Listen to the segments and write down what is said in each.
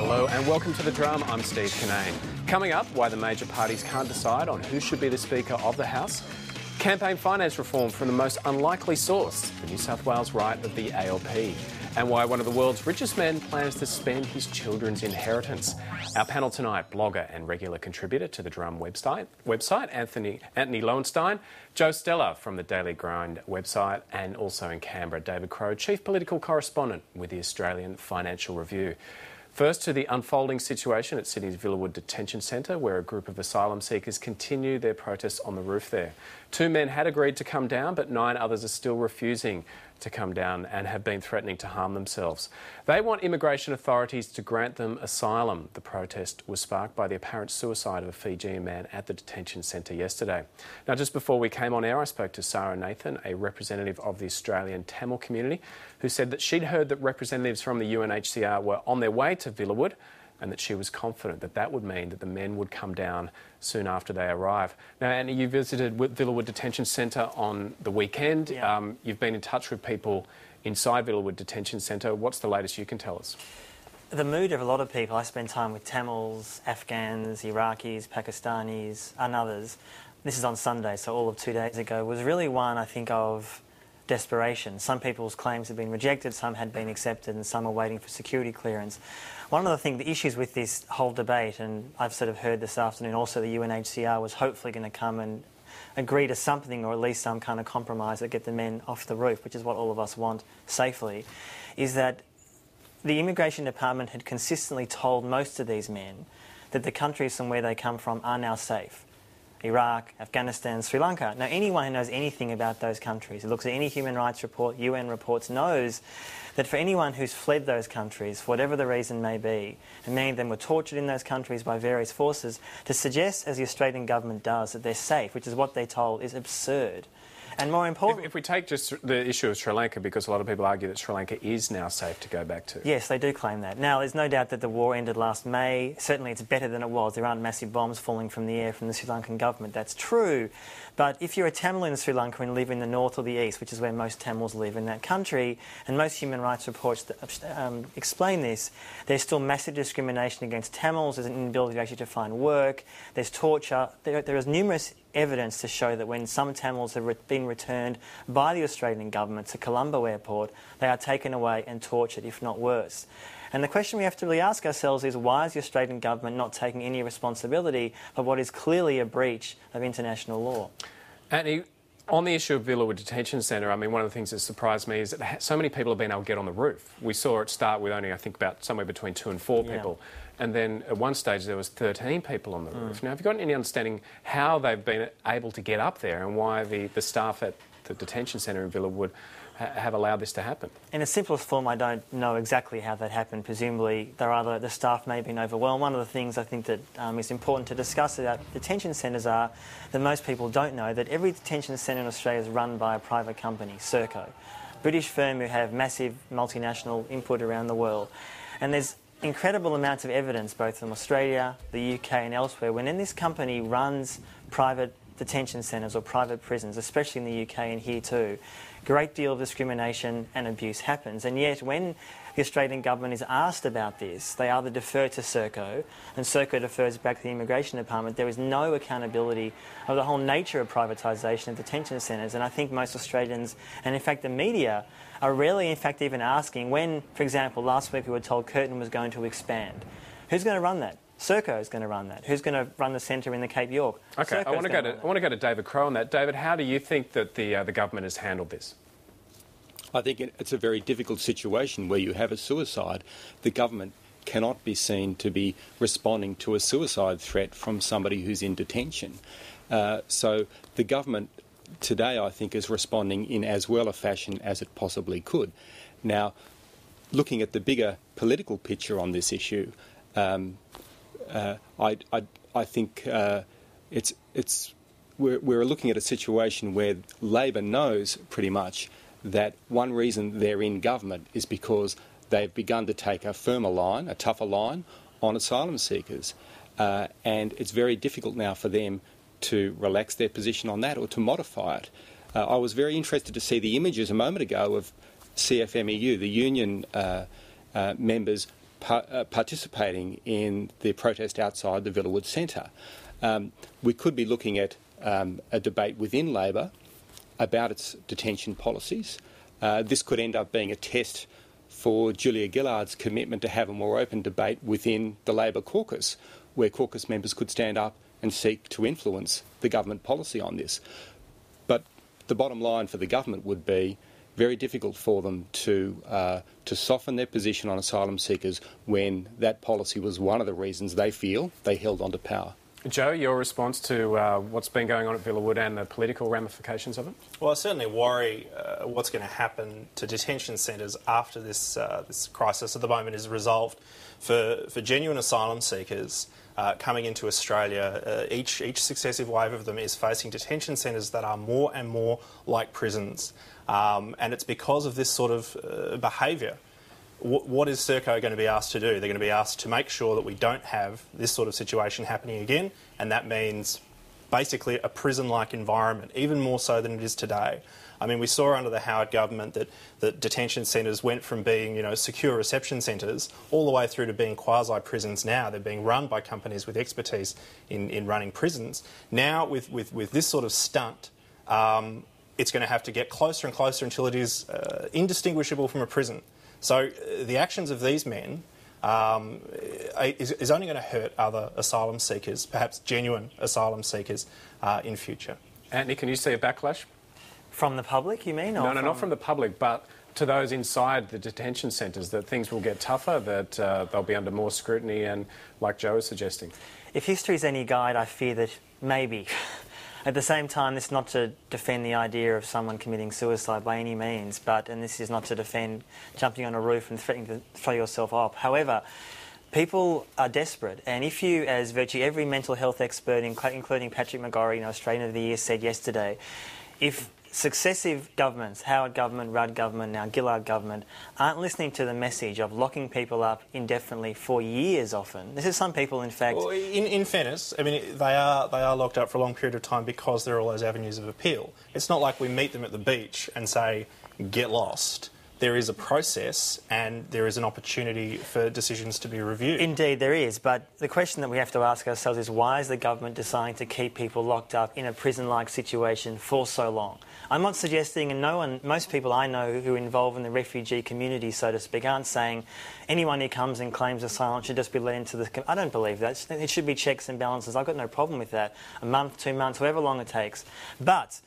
Hello and welcome to The Drum. I'm Steve Kinane. Coming up, why the major parties can't decide on who should be the Speaker of the House. Campaign finance reform from the most unlikely source, the New South Wales right of the ALP. And why one of the world's richest men plans to spend his children's inheritance. Our panel tonight, blogger and regular contributor to the Drum website Anthony Lowenstein, Joe Stella from the Daily Grind website, and also in Canberra, David Crowe, Chief Political Correspondent with the Australian Financial Review. First to the unfolding situation at Sydney's Villawood Detention Centre, where a group of asylum seekers continue their protests on the roof there. 2 men had agreed to come down, but 9 others are still refusing to come down and have been threatening to harm themselves. They want immigration authorities to grant them asylum. The protest was sparked by the apparent suicide of a Fijian man at the detention centre yesterday. Now, just before we came on air, I spoke to Sarah Nathan, a representative of the Australian Tamil community, who said that she'd heard that representatives from the UNHCR were on their way to Villawood and that she was confident that that would mean that the men would come down soon after they arrive. Now, Annie, you visited Villawood Detention Centre on the weekend. Yeah. You've been in touch with people inside Villawood Detention Centre. What's the latest you can tell us? The mood of a lot of people, I spend time with Tamils, Afghans, Iraqis, Pakistanis and others. This is on Sunday, so all of 2 days ago, was really one, I think, of desperation. Some people's claims have been rejected, some had been accepted, and some are waiting for security clearance. One of the issues with this whole debate, and I've sort of heard this afternoon also, the UNHCR was hopefully going to come and agree to something, or at least some kind of compromise that get the men off the roof, which is what all of us want safely, is that the Immigration Department had consistently told most of these men that the countries from where they come from are now safe. Iraq, Afghanistan, Sri Lanka. Now, anyone who knows anything about those countries, who looks at any human rights report, UN reports, knows that for anyone who's fled those countries, for whatever the reason may be, and many of them were tortured in those countries by various forces, to suggest, as the Australian government does, that they're safe, which is what they're told, is absurd. And more importantly... If we take just the issue of Sri Lanka, because a lot of people argue that Sri Lanka is now safe to go back to. Yes, they do claim that. Now, there's no doubt that the war ended last May. Certainly it's better than it was. There aren't massive bombs falling from the air from the Sri Lankan government. That's true. But if you're a Tamil in Sri Lanka and live in the north or the east, which is where most Tamils live in that country, and most human rights reports that, explain this, there's still massive discrimination against Tamils. There's an inability actually to find work. There's torture. There is numerous evidence to show that when some Tamils have been returned by the Australian government to Colombo Airport, they are taken away and tortured, if not worse. And the question we have to really ask ourselves is, why is the Australian government not taking any responsibility for what is clearly a breach of international law? Anthony, on the issue of Villawood Detention Centre, I mean, one of the things that surprised me is that so many people have been able to get on the roof. We saw it start with only, I think, about somewhere between 2 and 4 people. And then at one stage there was 13 people on the roof. Now, have you got any understanding how they've been able to get up there and why the staff at the detention centre in Villawood have allowed this to happen? In its simplest form, I don't know exactly how that happened. Presumably, the staff may have been overwhelmed. One of the things I think that is important to discuss about detention centres are that most people don't know that every detention centre in Australia is run by a private company, Serco, British firm who have massive multinational input around the world. And there's incredible amounts of evidence, both from Australia, the UK and elsewhere, when this company runs private detention centres or private prisons, especially in the UK and here too, great deal of discrimination and abuse happens. And yet when the Australian government is asked about this, they either defer to Serco, and Serco defers back to the Immigration Department. There is no accountability of the whole nature of privatisation of detention centres. And I think most Australians, and in fact the media, are rarely in fact even asking when, for example, last week we were told Curtin was going to expand. Who's going to run that? Serco is going to run that. Who's going to run the centre in the Cape York? Okay, I want to go to David Crowe on that. David, how do you think that the government has handled this? I think it's a very difficult situation where you have a suicide. The government cannot be seen to be responding to a suicide threat from somebody who's in detention. So the government today, I think, is responding in as well a fashion as it possibly could. Now, looking at the bigger political picture on this issue, I think we're looking at a situation where Labor knows pretty much that one reason they're in government is because they've begun to take a firmer line, a tougher line on asylum seekers. And it's very difficult now for them to relax their position on that or to modify it. I was very interested to see the images a moment ago of CFMEU, the union members participating in the protest outside the Villawood Centre. We could be looking at a debate within Labor about its detention policies. This could end up being a test for Julia Gillard's commitment to have a more open debate within the Labor caucus, where caucus members could stand up and seek to influence the government policy on this. But the bottom line for the government would be very difficult for them to soften their position on asylum seekers when that policy was one of the reasons they feel they held on to power. Joe, your response to what's been going on at Villawood and the political ramifications of it? Well, I certainly worry what's going to happen to detention centres after this crisis at the moment is resolved. For genuine asylum seekers coming into Australia, each successive wave of them is facing detention centres that are more and more like prisons. And it's because of this sort of behaviour. What is Serco going to be asked to do? They're going to be asked to make sure that we don't have this sort of situation happening again, and that means basically a prison-like environment, even more so than it is today. I mean, we saw under the Howard government that detention centres went from being, secure reception centres all the way through to being quasi-prisons now. They're being run by companies with expertise in running prisons. Now, with this sort of stunt, it's going to have to get closer and closer until it is indistinguishable from a prison. So the actions of these men is only going to hurt other asylum seekers, perhaps genuine asylum seekers, in future. Anthony, can you see a backlash? From the public, you mean? No, not from the public, but to those inside the detention centres, that things will get tougher, that they'll be under more scrutiny and, like Joe is suggesting. If history is any guide, I fear that maybe. At the same time, this is not to defend the idea of someone committing suicide by any means, and this is not to defend jumping on a roof and threatening to throw yourself off. However, people are desperate, and if you, as virtually every mental health expert, including Patrick McGorry, Australian of the Year, said yesterday, if successive governments, Howard government, Rudd government, now Gillard government, aren't listening to the message of locking people up indefinitely for years often. This is some people, in fact... Well, in fairness, I mean, they are locked up for a long period of time because there are all those avenues of appeal. It's not like we meet them at the beach and say, get lost. There is a process and there is an opportunity for decisions to be reviewed. Indeed, there is. But the question that we have to ask ourselves is, why is the government deciding to keep people locked up in a prison-like situation for so long? I'm not suggesting, and most people I know who are involved in the refugee community, so to speak, aren't saying anyone who comes and claims asylum should just be let into the... I don't believe that. It should be checks and balances. I've got no problem with that. A month, 2 months, however long it takes. But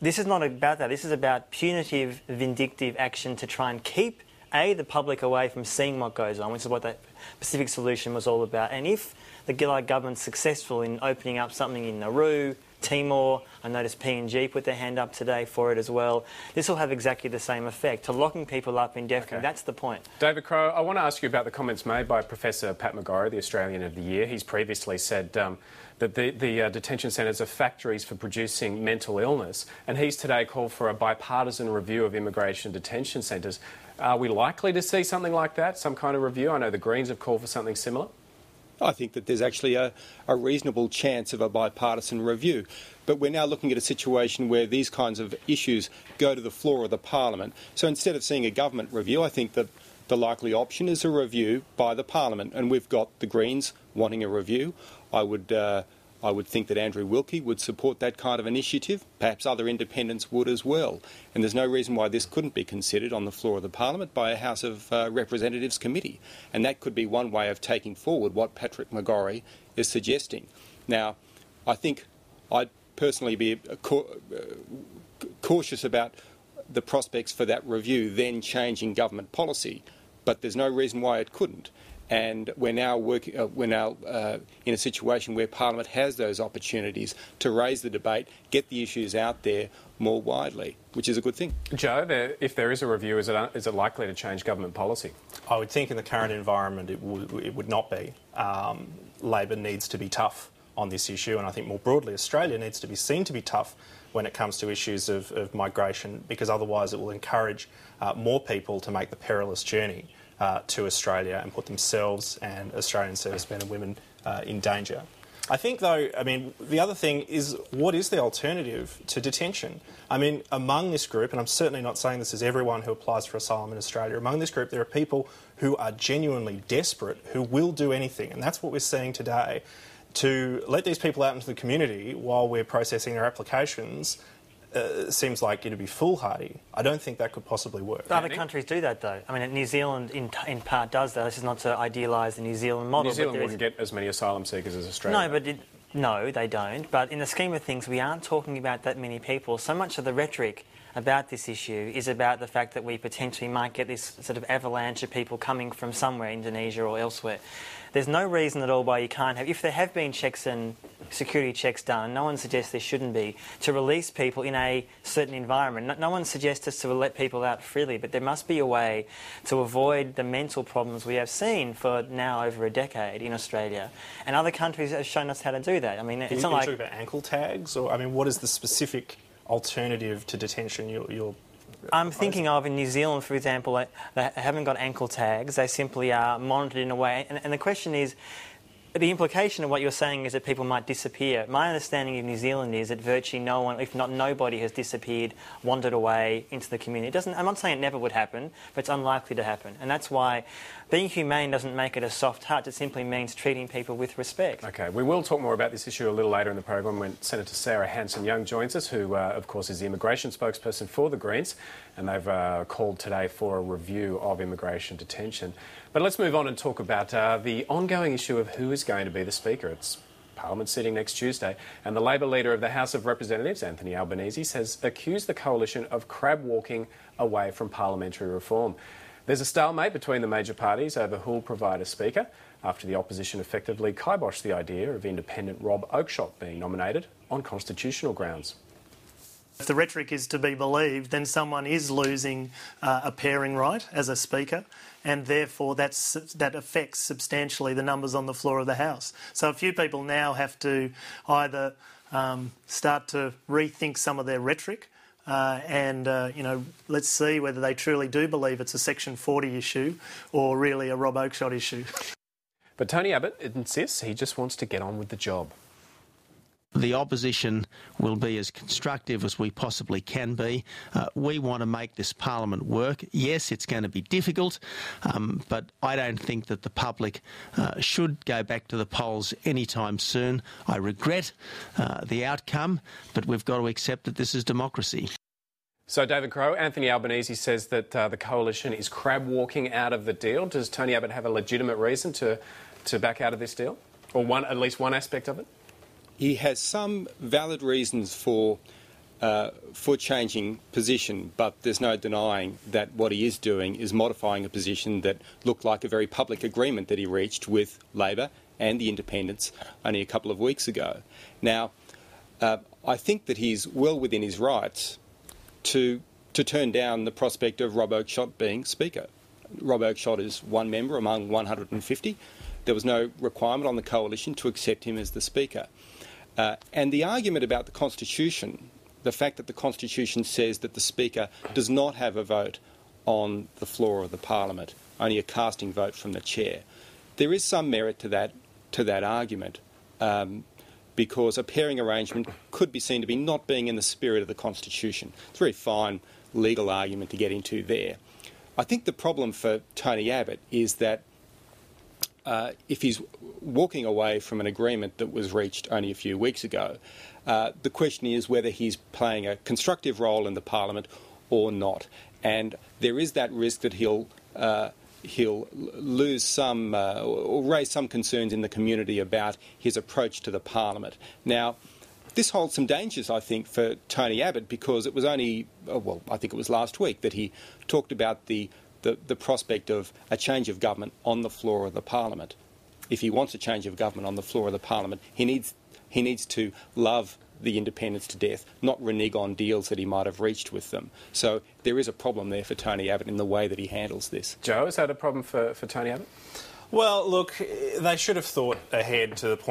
this is not about that. This is about punitive, vindictive action to try and keep, the public away from seeing what goes on, which is what that Pacific solution was all about. And if the Gillard government's successful in opening up something in Nauru, Timor, I noticed PNG put their hand up today for it as well, this will have exactly the same effect, to locking people up indefinitely. Okay. That's the point. David Crowe, I want to ask you about the comments made by Professor Pat McGorry, the Australian of the Year. He's previously said that the detention centres are factories for producing mental illness, and he's today called for a bipartisan review of immigration detention centres. Are we likely to see something like that, some kind of review? I know the Greens have called for something similar. I think that there's actually a reasonable chance of a bipartisan review. But we're now looking at a situation where these kinds of issues go to the floor of the Parliament. So instead of seeing a government review, I think that the likely option is a review by the Parliament. And we've got the Greens wanting a review. I would think that Andrew Wilkie would support that kind of initiative. Perhaps other independents would as well. And there's no reason why this couldn't be considered on the floor of the Parliament by a House of Representatives committee. And that could be one way of taking forward what Patrick McGorry is suggesting. Now, I think I'd personally be cautious about the prospects for that review then changing government policy. But there's no reason why it couldn't. And we're now in a situation where Parliament has those opportunities to raise the debate, get the issues out there more widely, which is a good thing. Joe, if there is a review, is it likely to change government policy? I would think in the current environment it would not be. Labor needs to be tough on this issue, and I think more broadly Australia needs to be seen to be tough when it comes to issues of migration, because otherwise it will encourage more people to make the perilous journey to Australia and put themselves and Australian servicemen and women in danger. I think, though, I mean, the other thing is, what is the alternative to detention? I mean, among this group, and I'm certainly not saying this is everyone who applies for asylum in Australia, among this group there are people who are genuinely desperate, who will do anything, and that's what we're seeing today. To let these people out into the community while we're processing their applications seems like it'd be foolhardy. I don't think that could possibly work. Other countries do that, though. I mean, New Zealand in part does that. This is not to idealise the New Zealand model. New Zealand wouldn't get as many asylum seekers as Australia. No, but no, they don't. But in the scheme of things, we aren't talking about that many people. So much of the rhetoric about this issue is about the fact that we potentially might get this sort of avalanche of people coming from somewhere, Indonesia or elsewhere. There's no reason at all why you can't have, if there have been checks and security checks done, no one suggests there shouldn't be, to release people in a certain environment. No one suggests us to let people out freely, but there must be a way to avoid the mental problems we have seen for now over a decade in Australia. And other countries have shown us how to do that. I mean, it's not like... Are you talking about ankle tags? Or, I mean, what is the specific alternative to detention you're I'm thinking of in New Zealand, for example, they haven't got ankle tags. They simply are monitored in a way. And the question is, the implication of what you're saying is that people might disappear. My understanding of New Zealand is that virtually no one, if not nobody, has disappeared, wandered away into the community. I'm not saying it never would happen, but it's unlikely to happen. And that's why being humane doesn't make it a soft touch. It simply means treating people with respect. OK, we will talk more about this issue a little later in the program when Senator Sarah Hanson-Young joins us, who, of course, is the immigration spokesperson for the Greens. And they've called today for a review of immigration detention. But let's move on and talk about the ongoing issue of who is going to be the Speaker. It's Parliament sitting next Tuesday, and the Labor leader of the House of Representatives, Anthony Albanese, has accused the coalition of crab-walking away from parliamentary reform. There's a stalemate between the major parties over who will provide a Speaker after the opposition effectively kiboshed the idea of independent Rob Oakeshott being nominated on constitutional grounds. If the rhetoric is to be believed, then someone is losing a pairing right as a Speaker, and therefore that affects substantially the numbers on the floor of the House. So a few people now have to either start to rethink some of their rhetoric and let's see whether they truly do believe it's a Section 40 issue or really a Rob Oakeshott issue. But Tony Abbott insists he just wants to get on with the job. The opposition will be as constructive as we possibly can be. We want to make this parliament work. Yes, it's going to be difficult, but I don't think that the public should go back to the polls anytime soon. I regret the outcome, but we've got to accept that this is democracy. So, David Crowe, Anthony Albanese says that the coalition is crab-walking out of the deal. Does Tony Abbott have a legitimate reason to back out of this deal? Or at least one aspect of it? He has some valid reasons for changing position, but there's no denying that what he is doing is modifying a position that looked like a very public agreement that he reached with Labor and the Independents only a couple of weeks ago. Now, I think that he's well within his rights to turn down the prospect of Rob Oakeshott being Speaker. Rob Oakeshott is one member among 150. There was no requirement on the coalition to accept him as the Speaker. And the argument about the Constitution, the fact that the Constitution says that the Speaker does not have a vote on the floor of the Parliament, only a casting vote from the Chair, there is some merit to that argument because a pairing arrangement could be seen to be not being in the spirit of the Constitution. It's a very fine legal argument to get into there. I think the problem for Tony Abbott is that if he's walking away from an agreement that was reached only a few weeks ago, the question is whether he's playing a constructive role in the Parliament or not. And there is that risk that he'll lose some or raise some concerns in the community about his approach to the Parliament. Now, this holds some dangers, I think, for Tony Abbott because it was only, I think it was last week that he talked about the prospect of a change of government on the floor of the Parliament. If he wants a change of government on the floor of the Parliament, he needs to love the independents to death, not renege on deals that he might have reached with them. So there is a problem there for Tony Abbott in the way that he handles this. Joe, is that a problem for Tony Abbott? Well, look, they should have thought ahead to the point